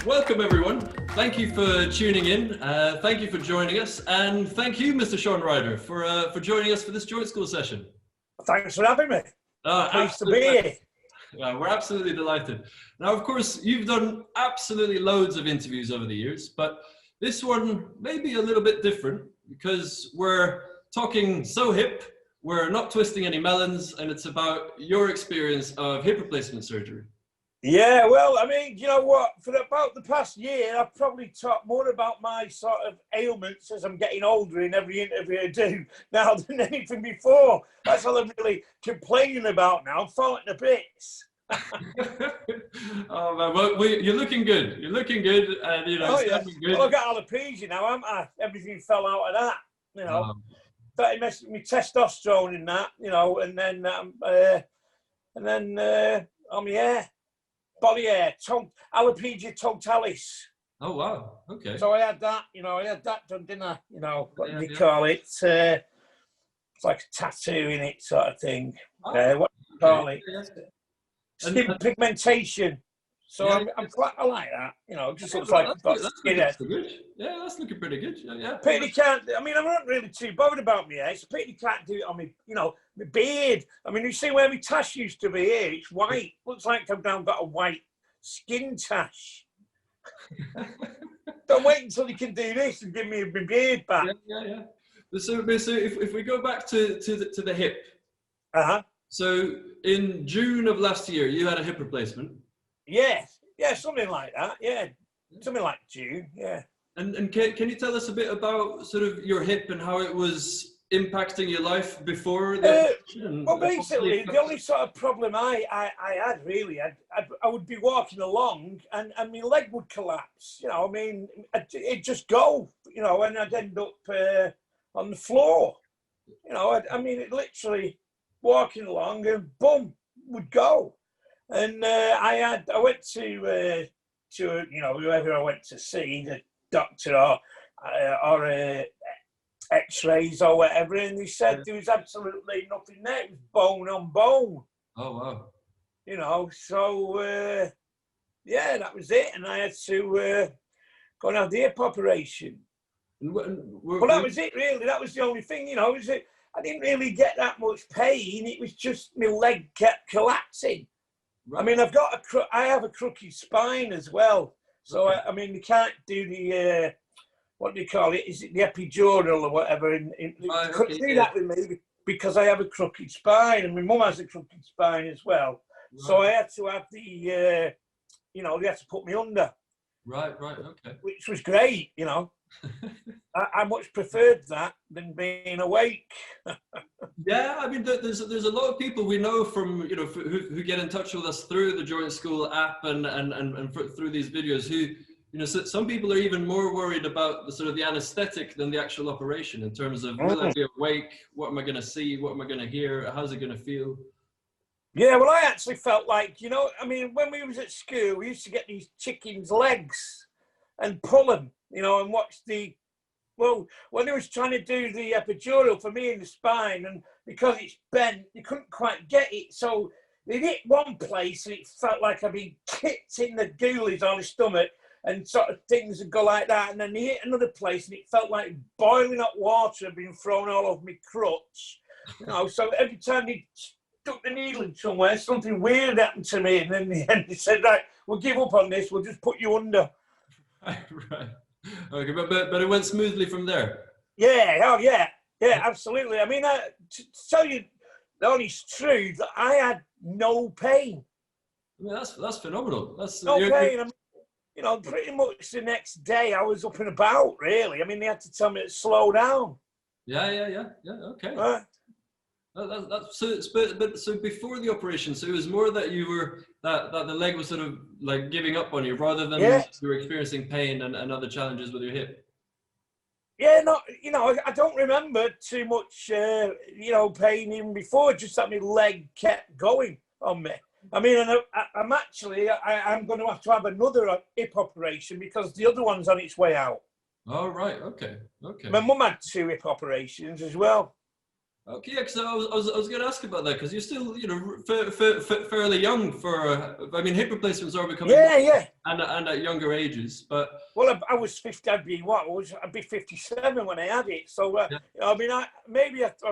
Welcome everyone. Thank you for tuning in. Thank you for joining us, and thank you, Mr. Shaun Ryder, for joining us for this Joint School session. Thanks for having me. Pleased to be here. We're absolutely delighted. Now, of course, you've done absolutely loads of interviews over the years, but this one may be a little bit different because we're talking so hip, we're not twisting any melons, and it's about your experience of hip replacement surgery. Yeah, well, I mean, you know what? For about the past year, I've probably talked more about my sort of ailments as I'm getting older in every interview I do now than anything before. That's all I'm really complaining about now. I'm falling to bits. Oh man, well, you're looking good. You're looking good, and you know, good. Well, I've got alopecia now, haven't I? Everything fell out of that, you know. Started messing with my testosterone in that, you know, and then on my hair. Body hair, alopecia totalis. Oh wow, okay. So I had that, you know, done, didn't I? You know, what do they call it? It's like a tattoo in it, sort of thing. What do you call it? Skin pigmentation. So I'm quite, I like that. You know, it just looks like skin hair. Yeah, that's looking pretty good. Yeah. Pity can't. I mean, I'm not really too bothered about my hair. It's a pity can't do it on me. You know, my beard. I mean, you see where my tash used to be here? It's white. Looks like I've now got a white skin tash. Don't wait until you can do this and give me my beard back. Yeah. So if we go back to the hip. So in June of last year, you had a hip replacement. Yeah, something like that. Yeah, something like June. Yeah. And can you tell us a bit about sort of your hip and how it was impacting your life before the operation? Well, basically, the only sort of problem I had really, I would be walking along and my leg would collapse. You know, I mean, it'd just go. You know, and I'd end up on the floor. You know, I mean, it literally walking along and boom would go. And I went to you know, whoever I went to see, the doctor or X-rays or whatever, and they said there was absolutely nothing there. It was bone on bone. Oh wow! You know, so yeah, that was it, and I had to go and have the hip operation. Well, that was it, really. That was the only thing, you know. I didn't really get that much pain. It was just my leg kept collapsing. Right. I mean, I have a crooked spine as well. So, I mean, you can't do the, what do you call it? Is it the epidural or whatever? You couldn't do that with me because I have a crooked spine, and my mum has a crooked spine as well. Right. So I had to have the, you know, they had to put me under. Right, okay. Which was great, you know. I much preferred that than being awake. Yeah, I mean, there's a lot of people we know from, you know, who get in touch with us through the Joint School app and through these videos who, you know, some people are even more worried about the sort of the anesthetic than the actual operation in terms of will I be awake? What am I going to see? What am I going to hear? How's it going to feel? Yeah, well, I actually felt like, you know, I mean, when we was at school, we used to get these chickens' legs and pull them, you know, and watch when they was trying to do the epidural for me in the spine, and because it's bent, they couldn't quite get it. So they hit one place and it felt like I'd been kicked in the ghoulies on the stomach and sort of things would go like that. And then they hit another place and it felt like boiling hot water had been thrown all over my crutch. You know, so every time they stuck the needle in somewhere, something weird happened to me. And then in the end they said, right, we'll give up on this, we'll just put you under. Right. Okay, but it went smoothly from there. Yeah, absolutely. I mean, to tell you the honest truth, I had no pain. I mean, that's phenomenal. That's no pain. I mean, you know, pretty much the next day I was up and about. Really, I mean, they had to tell me to slow down. Yeah. Okay. So before the operation, so it was more that you were that the leg was sort of like giving up on you rather than you were experiencing pain and other challenges with your hip. Yeah, no, you know, I don't remember too much, you know, pain even before. Just that my leg kept going on me. I mean, I'm going to have another hip operation because the other one's on its way out. Oh right, okay. My mum had 2 hip operations as well. Okay, because I was going to ask about that, because you're still, you know, fairly young for. I mean, hip replacements are becoming and at younger ages, but. Well, I was 50. I'd be 57 when I had it. So I mean, I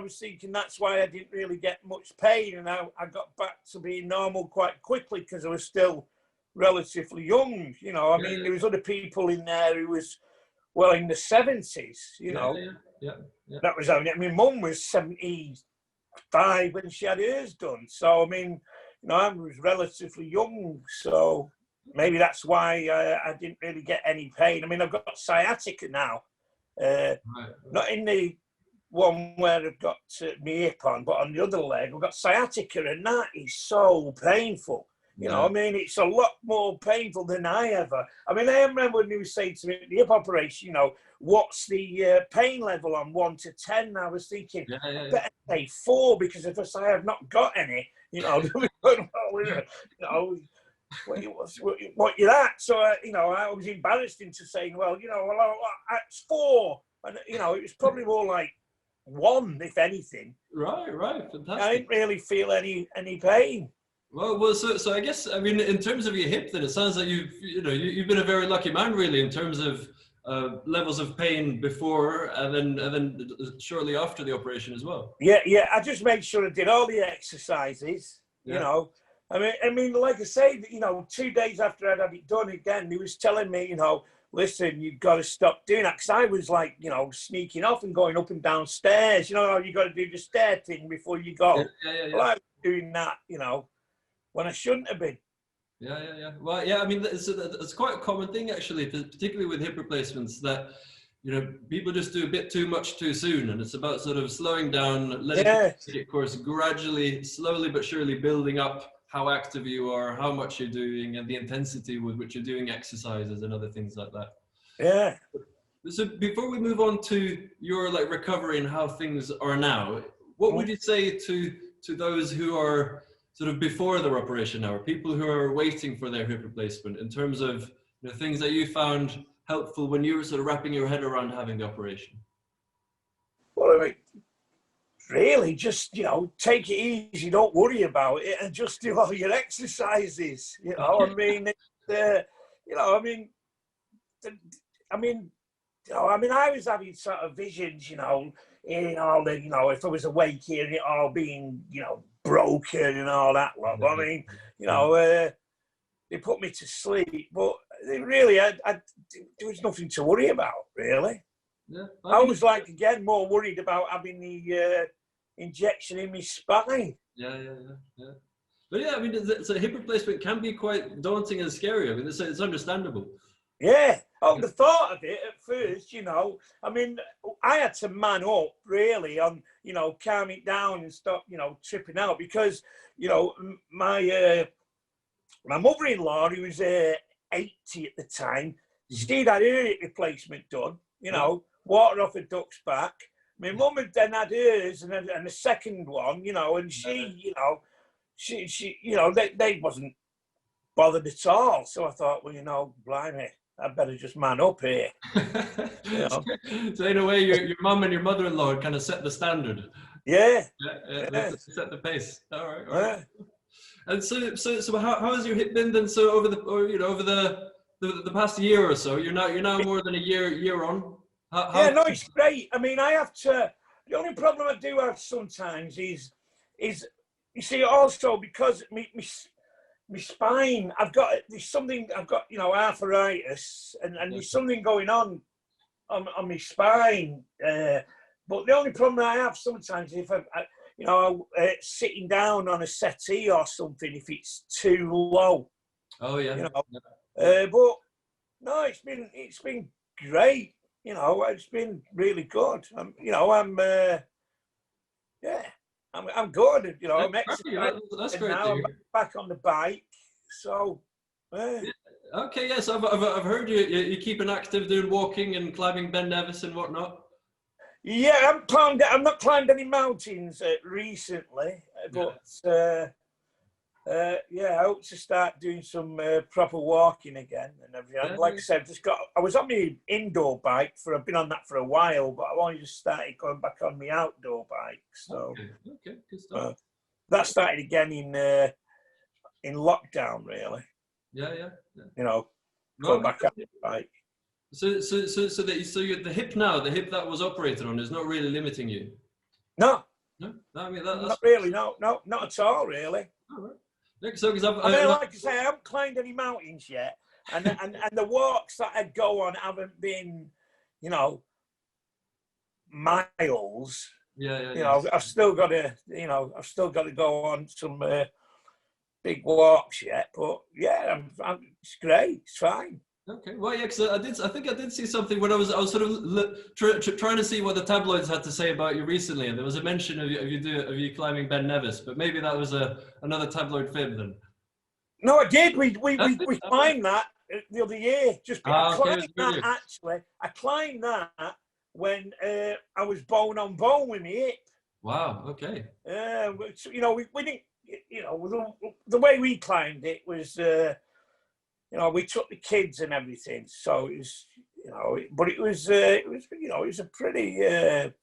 was thinking that's why I didn't really get much pain, and I got back to being normal quite quickly because I was still relatively young. You know, I mean, there was other people in there who was well in the 70s. You know. Yeah. That was only. I mean, Mum was 75 when she had hers done. So I mean, you know, I was relatively young. So maybe that's why I didn't really get any pain. I mean, I've got sciatica now. Not in the one where I've got my hip on, but on the other leg, I've got sciatica, and that is so painful. You know, I mean, it's a lot more painful than I mean, I remember when you were saying to me at the hip operation, you know, what's the pain level on 1 to 10? And I was thinking, I better say 4, because if I say I've not got any, you know, what you're at. So, you know, I was embarrassed into saying, well, you know, it's 4. And, you know, it was probably more like 1, if anything. Right, fantastic. I didn't really feel any pain. Well, so I guess, I mean, in terms of your hip, then it sounds like you've been a very lucky man, really, in terms of levels of pain before and then shortly after the operation as well. Yeah. I just made sure I did all the exercises. You know, I mean, like I say, you know, 2 days after I'd had it done again, he was telling me, you know, listen, you've got to stop doing that, because I was like, you know, sneaking off and going up and down stairs. You know, you got to do the stair thing before you go. Well, I was doing that, you know, when I shouldn't have been. Yeah. Well, yeah, I mean, it's quite a common thing, actually, particularly with hip replacements, that, you know, people just do a bit too much too soon. And it's about sort of slowing down, letting it course, gradually, slowly but surely building up how active you are, how much you're doing, and the intensity with which you're doing exercises and other things like that. Yeah. So before we move on to your like recovery and how things are now, what would you say to those who are sort of before their operation now, or people who are waiting for their hip replacement, in terms of, you know, things that you found helpful when you were sort of wrapping your head around having the operation? Well, I mean, really, just, you know, take it easy, don't worry about it, and just do all your exercises. You know, I mean, you know, I was having sort of visions, you know, in all the, you know, if I was awake here, it all being, you know, broken and all that lot. But I mean, you know, they put me to sleep, but they really, there was nothing to worry about, really. Yeah, I was like, again, more worried about having the injection in my spine. Yeah. But yeah, I mean, so hip replacement can be quite daunting and scary. I mean, it's understandable. Yeah. Oh, the thought of it at first, you know, I mean, I had to man up really on, you know, calm it down and stop, you know, tripping out, because, you know, my mother-in-law, who was 80 at the time, she'd had her hip replacement done, you know, water off her duck's back. My mum had then had hers and a second one, you know, and she, you know, she, you know, they wasn't bothered at all. So I thought, well, you know, blimey, I better just man up here. You know? So in a way, your mum and your mother-in-law kind of set the standard. Yeah. Set the pace. All right. Yeah. And so how has your hip been then? So over the past year or so, you're now more than a year on. Yeah, no, it's great. I mean, I have to. The only problem I do have sometimes is you see, also because my spine, I've got, you know, arthritis, and there's something going on my spine. But the only problem I have sometimes is if you know, sitting down on a settee or something, if it's too low. Oh yeah. You know? But no, it's been great. You know, it's been really good. You know, I'm good. You know, I'm exercising. That's great. Now I'm back on the bike. So. Okay. Yes, I've heard you keeping active, doing walking and climbing Ben Nevis and whatnot. Yeah, I've not climbed any mountains recently, but Yeah, I hope to start doing some proper walking again and everything. Yeah. Like I said, I was on my indoor bike I've been on that for a while, but I've only just started going back on my outdoor bike. So Okay, good stuff. That started again in lockdown, really. Yeah. You know, going back on the bike. So the hip now, the hip that was operated on, is not really limiting you. No, I mean that's not really. No, not at all, really. All right. So, because I mean, like I say, I haven't climbed any mountains yet, and the walks that I go on haven't been, you know, miles. Yeah. You know, I've still got to go on some big walks yet. But yeah, it's great. It's fine. Okay. Well, yeah, because I think I did see something when I was sort of trying to see what the tabloids had to say about you recently, and there was a mention of you climbing Ben Nevis, but maybe that was another tabloid fib then. No, I did. We climbed that the other year. I climbed that when I was bone on bone with my hip. Wow. Okay. You know, we didn't. You know, the way we climbed it was. You know, we took the kids and everything, so it was, you know, but it was a pretty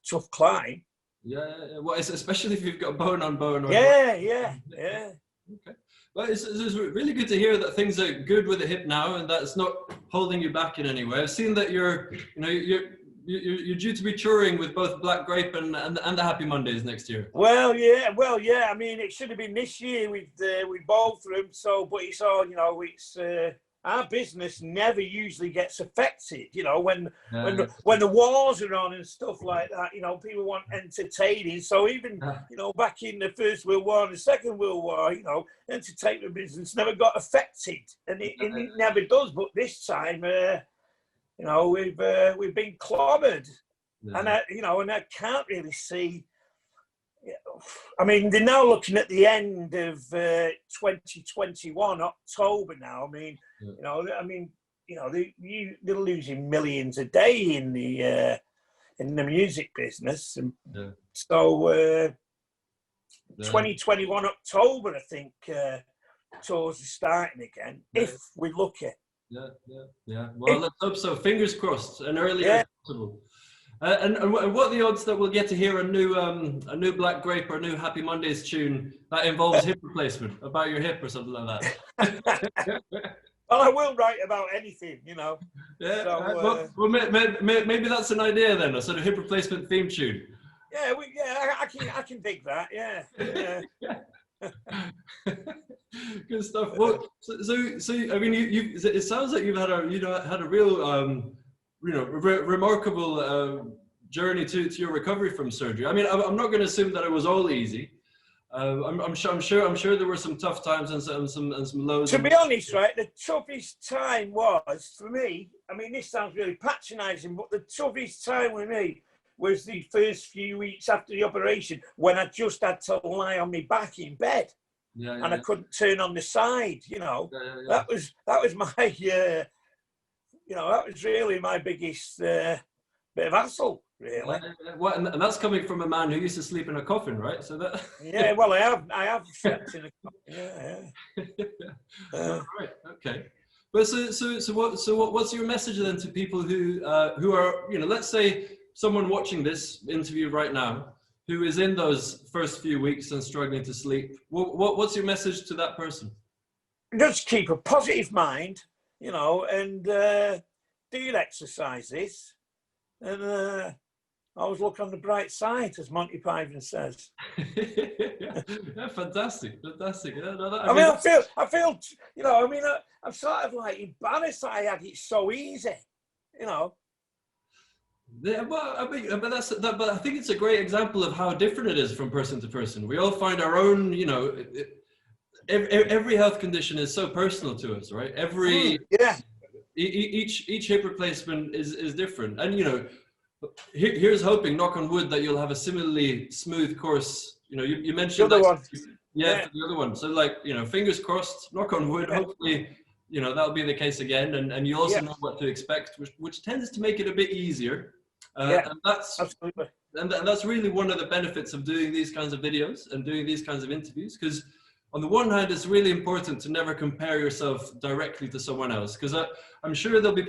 tough climb. Yeah. Well, especially if you've got bone on bone. Yeah. Okay. Well, it's really good to hear that things are good with the hip now, and that it's not holding you back in any way. I've seen that you're due to be touring with both Black Grape and the Happy Mondays next year. Well, yeah. I mean, it should have been this year with both of them. So, but it's all, you know, it's our business never usually gets affected. You know, when the wars are on and stuff like that. You know, people want entertaining. So even you know, back in the First World War and the Second World War, you know, entertainment business never got affected, and it never does. But this time. You know, we've been clobbered, and I can't really see. I mean, they're now looking at the end of 2021, October now. I mean, they're losing millions a day in the music business, and so 2021 October, I think, tours are starting again if we're lucky. Yeah. Well, let's hope so. Fingers crossed, and earlier as possible. And what are the odds that we'll get to hear a new Black Grape or a new Happy Mondays tune that involves hip replacement, about your hip or something like that? Well, I will write about anything, you know. Yeah. So, well, maybe that's an idea then, a sort of hip replacement theme tune. Yeah, I can dig that. Yeah. Good stuff. Well, so I mean, it sounds like you've had a real remarkable journey to your recovery from surgery. I mean, I'm not going to assume that it was all easy. I'm sure there were some tough times and some lows. To be honest, right, the toughest time was for me. I mean, this sounds really patronising, but the toughest time with me was the first few weeks after the operation, when I just had to lie on my back in bed, and I couldn't turn on the side. You know, that was my that was really my biggest bit of hassle, really. Well, and that's coming from a man who used to sleep in a coffin, right? So that. Yeah, well, I have slept in a coffin. Yeah. Right. Okay. But what's your message then to people who are, you know, let's say someone watching this interview right now who is in those first few weeks and struggling to sleep, what's your message to that person? Just keep a positive mind, you know, and do your exercises, and always look on the bright side, as Monty Python says. Yeah, fantastic. I feel, you know, I mean, I'm sort of like embarrassed that I had it so easy, you know. Yeah, well, I mean, but I think it's a great example of how different it is from person to person. We all find our own, you know, every health condition is so personal to us, right? Each hip replacement is different, and you know, here's hoping, knock on wood, that you'll have a similarly smooth course. You know, you mentioned the other one. Yeah, the other one. So, like, you know, fingers crossed, knock on wood. Hopefully, you know, that'll be the case again, and you also know what to expect, which tends to make it a bit easier. And that's absolutely, and that's really one of the benefits of doing these kinds of videos and doing these kinds of interviews, because on the one hand, it's really important to never compare yourself directly to someone else, because I'm sure there'll be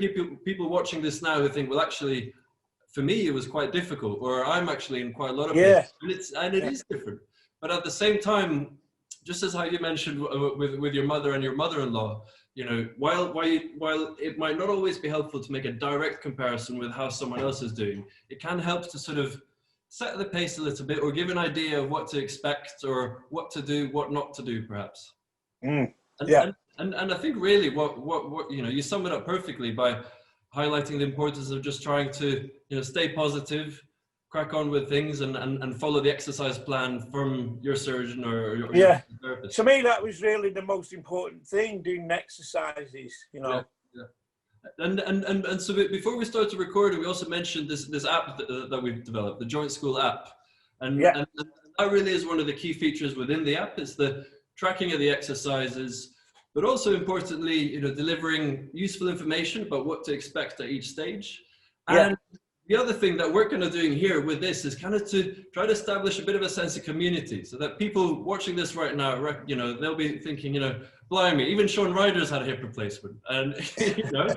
people watching this now who think, well, actually, for me, it was quite difficult, or I'm actually in quite a lot of pain, and it is different. But at the same time, just as how you mentioned with your mother and your mother-in-law, you know, while it might not always be helpful to make a direct comparison with how someone else is doing, it can help to sort of set the pace a little bit, or give an idea of what to expect, or what to do, what not to do, perhaps. And I think really what you know, you sum it up perfectly by highlighting the importance of just trying to, you know, stay positive, crack on with things, and follow the exercise plan from your surgeon or your therapist. To me, that was really the most important thing, doing exercises, you know. And so before we started recording, we also mentioned this app that we've developed, the JointSchool app. And that really is one of the key features within the app. It's the tracking of the exercises, but also importantly, you know, delivering useful information about what to expect at each stage. And the other thing that we're kind of doing here with this is kind of to try to establish a bit of a sense of community, so that people watching this right now, you know, they'll be thinking, you know, blimey, even Shaun Ryder's had a hip replacement, and you know,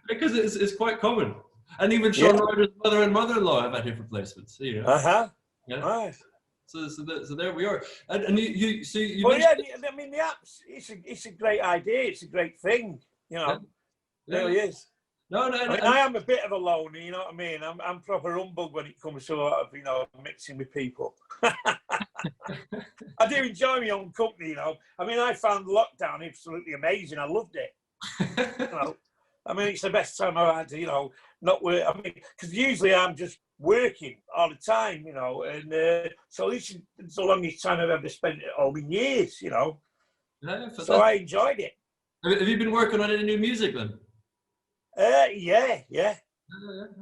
because it's quite common. And even Shaun Ryder's mother and mother-in-law have had hip replacements. You know. Nice. So there we are. And you well, I mean, the app's it's a great idea. It's a great thing. You know, it really is. No, I am a bit of a loner, you know what I mean? I'm proper humbug when it comes to, you know, mixing with people. I do enjoy my own company, you know. I mean, I found lockdown absolutely amazing. I loved it. You know, I mean, it's the best time I've had, you know, not work. I mean, because usually I'm just working all the time, you know, and so this is the longest time I've ever spent at home in years, you know. So I enjoyed it. Have you been working on any new music then? Yeah.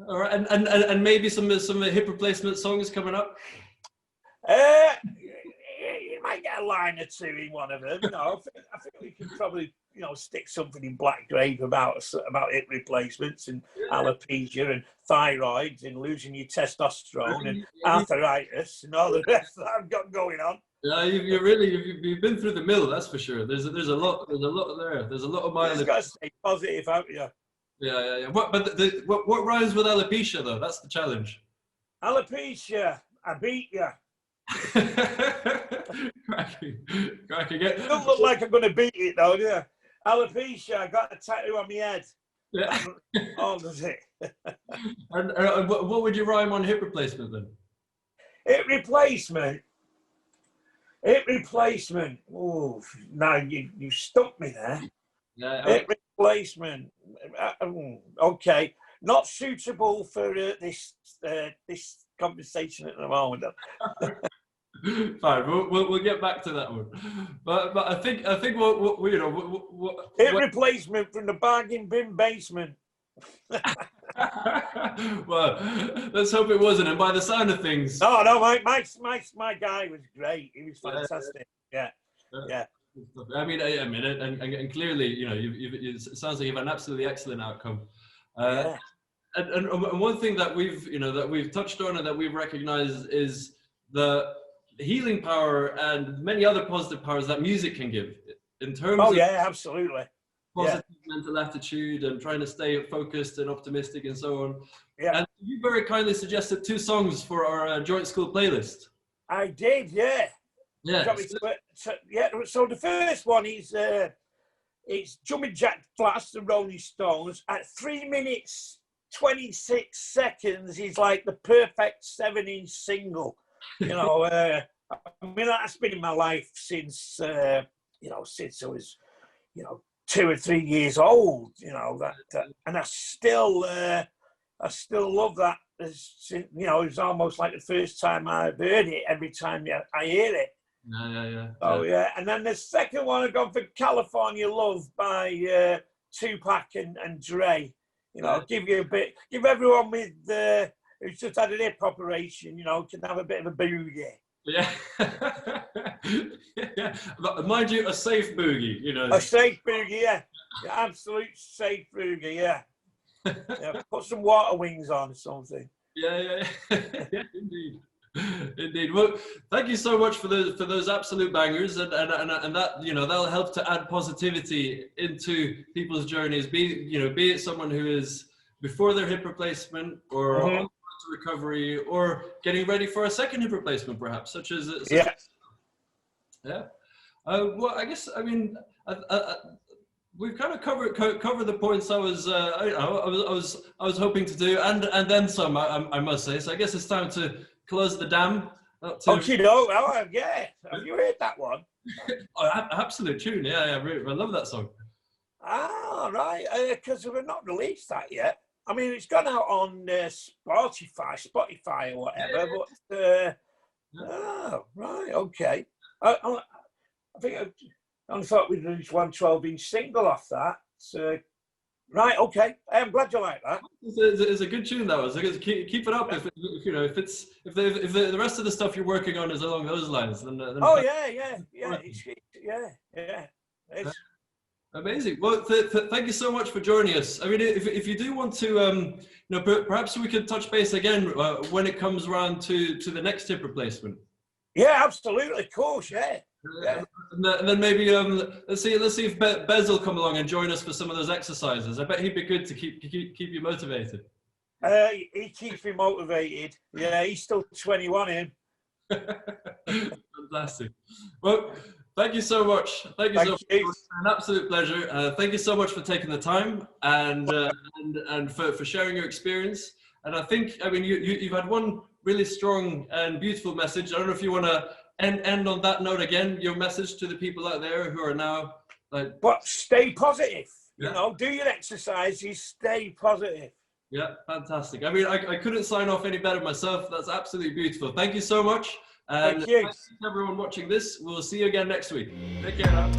All right, and maybe some hip replacement songs coming up. You might get a line or two in one of them. You know, I think we could probably, you know, stick something in Black Grape about hip replacements and alopecia and thyroids and losing your testosterone and arthritis and all the rest that I've got going on. Yeah, you've been through the mill, that's for sure. There's a lot there. There's a lot of mileage. You just got to stay positive, haven't you? Yeah. What rhymes with alopecia though? That's the challenge. Alopecia, I beat you. Cracking. It don't look like I'm going to beat it though, yeah. Alopecia, I got a tattoo on my head. Yeah. All does it. And what would you rhyme on hip replacement then? Hip replacement. Oh, now you stumped me there. Yeah. Hip replacement. Okay, not suitable for this conversation at the moment. Fine, we'll get back to that one. But I think what you know hip replacement from the bargain bin basement. Well, let's hope it wasn't. And by the sound of things, no, my guy was great. He was fantastic. Yeah. I mean, and clearly, you know, it sounds like you've had an absolutely excellent outcome. And one thing that we've touched on and that we've recognized is the healing power and many other positive powers that music can give in terms of absolutely positive mental attitude and trying to stay focused and optimistic and so on. Yeah. And you very kindly suggested 2 songs for our Joint School playlist. I did, yeah. So the first one is it's Jumping Jack Flash, the Rolling Stones, at 3 minutes 26 seconds is like the perfect 7-inch single. You know, I mean, that's been in my life since since I was, 2 or 3 years old. You know that, and I still love that. It's almost like the first time I've heard it. Every time I hear it. Yeah. And then the second one, I've gone for California Love by Tupac and Dre. Give everyone with who's just had an hip operation, can have a bit of a boogie. Yeah. Mind you, a safe boogie, A safe boogie, yeah. Absolute safe boogie, yeah. Put some water wings on or something. Yeah, indeed. Indeed. Well, thank you so much for those absolute bangers, and that, you know, that'll help to add positivity into people's journeys. Be it someone who is before their hip replacement, or on to recovery, or getting ready for a second hip replacement, perhaps, such as yeah. Well, I guess, I mean, we've kind of covered the points I was hoping to do, and then some, I must say. So I guess it's time to close the dam. Okay, no, oh, yeah. Have you heard that one? Oh, absolute tune, yeah, I love that song. Ah, right, because we've not released that yet. I mean, it's gone out on Spotify or whatever, but oh, right, okay. I think I only thought we'd release one 12-inch single off that. So, right, okay. I'm glad you like that. It's a good tune, that was. Keep it up. If you know, if the rest of the stuff you're working on is along those lines, then oh yeah. It's amazing. Well, thank you so much for joining us. I mean, if you do want to, you know, perhaps we could touch base again when it comes around to the next hip replacement. Yeah, absolutely, of course, yeah. And then maybe let's see if Bez will come along and join us for some of those exercises. I bet he'd be good to keep you motivated. He keeps me motivated. Yeah, he's still 21, him. Fantastic. Well, thank you so much. Thank you so much. It's an absolute pleasure. Thank you so much for taking the time and for sharing your experience. And I think, I mean, you've had one really strong and beautiful message. I don't know if you want to end on that note again, your message to the people out there who are now like... But stay positive. Yeah. You know, do your exercises, stay positive. Yeah, fantastic. I mean, I couldn't sign off any better myself. That's absolutely beautiful. Thank you so much. And thank you. Thanks to everyone watching this. We'll see you again next week. Take care now.